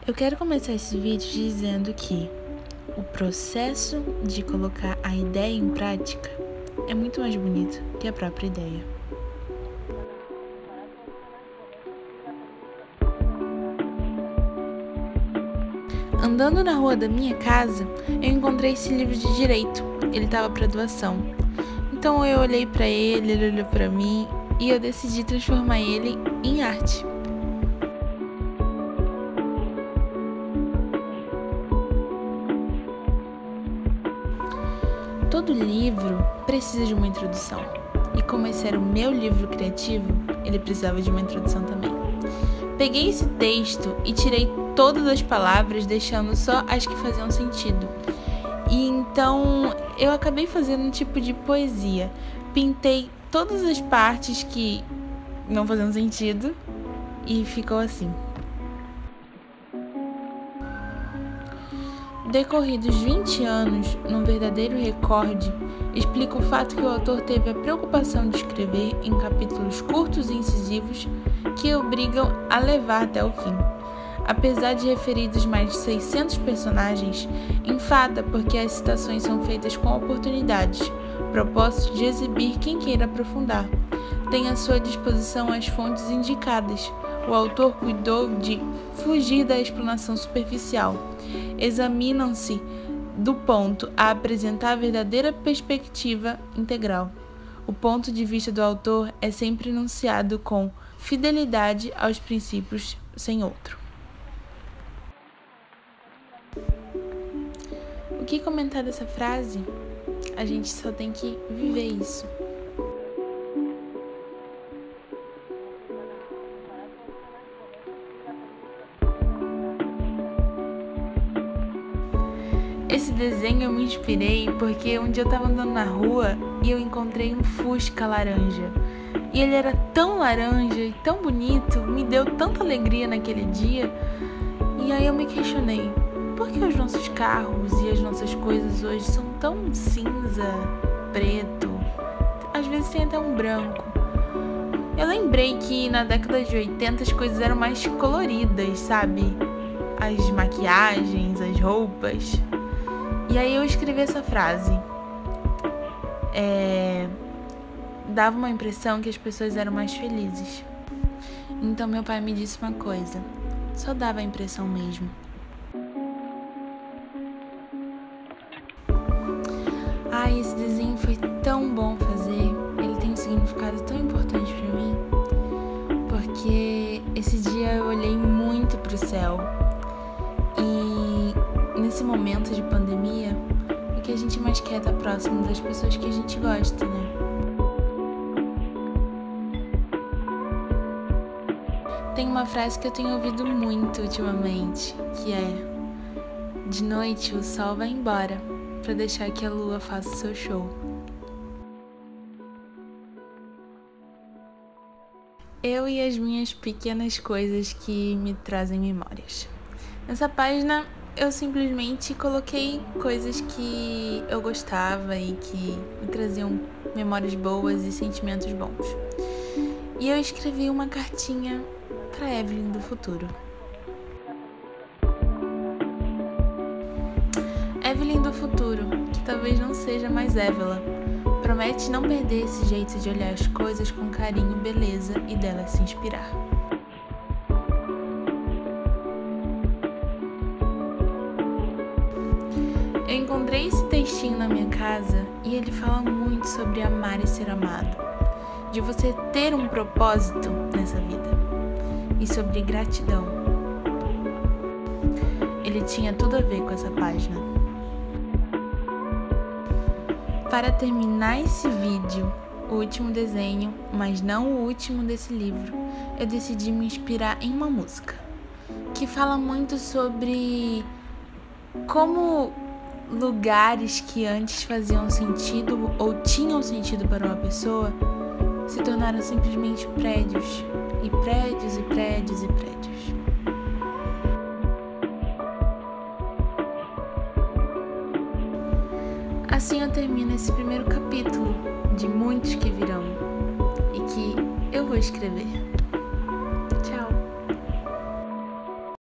Eu quero começar esse vídeo dizendo que o processo de colocar a ideia em prática é muito mais bonito que a própria ideia. Andando na rua da minha casa, eu encontrei esse livro de direito. Ele estava para doação. Então eu olhei para ele olhou para mim e eu decidi transformar ele em arte. Todo livro precisa de uma introdução. E como esse era o meu livro criativo, ele precisava de uma introdução também. Peguei esse texto e tirei todas as palavras, deixando só as que faziam sentido. E então eu acabei fazendo um tipo de poesia. Pintei todas as partes que não faziam sentido e ficou assim. Decorridos 20 anos, num verdadeiro recorde, explica o fato que o autor teve a preocupação de escrever em capítulos curtos e incisivos que obrigam a levar até o fim. Apesar de referidos mais de 600 personagens, enfada porque as citações são feitas com oportunidades, propósito de exibir quem queira aprofundar. Tem à sua disposição as fontes indicadas. O autor cuidou de fugir da explanação superficial. Examinam-se do ponto a apresentar a verdadeira perspectiva integral. O ponto de vista do autor é sempre enunciado com fidelidade aos princípios sem outro. O que comentar dessa frase? A gente só tem que viver isso. Esse desenho eu me inspirei porque um dia eu tava andando na rua e eu encontrei um Fusca laranja. E ele era tão laranja e tão bonito, me deu tanta alegria naquele dia. E aí eu me questionei, por que os nossos carros e as nossas coisas hoje são tão cinza, preto, às vezes tem até um branco? Eu lembrei que na década de 80 as coisas eram mais coloridas, sabe? As maquiagens, as roupas. E aí eu escrevi essa frase. Dava uma impressão que as pessoas eram mais felizes. Então meu pai me disse uma coisa, só dava a impressão mesmo. Ai, esse desenho foi tão bom fazer, ele tem um significado tão importante pra mim, porque esse dia eu olhei muito pro céu e nesse momento de pandemia, o que a gente mais quer é estar próximo das pessoas que a gente gosta, né? Tem uma frase que eu tenho ouvido muito ultimamente, que é: de noite o sol vai embora para deixar que a lua faça o seu show. Eu e as minhas pequenas coisas que me trazem memórias. Nessa página eu simplesmente coloquei coisas que eu gostava e que me traziam memórias boas e sentimentos bons. E eu escrevi uma cartinha para Evelyn do futuro. Evelyn do futuro, que talvez não seja mais Évela, promete não perder esse jeito de olhar as coisas com carinho e beleza e dela se inspirar. Eu encontrei esse textinho na minha casa e ele fala muito sobre amar e ser amado, de você ter um propósito nessa vida e sobre gratidão. Ele tinha tudo a ver com essa página. Para terminar esse vídeo, o último desenho, mas não o último desse livro, eu decidi me inspirar em uma música que fala muito sobre como lugares que antes faziam sentido ou tinham sentido para uma pessoa se tornaram simplesmente prédios, e prédios, e prédios, e prédios. Assim eu termino esse primeiro capítulo de muitos que virão e que eu vou escrever.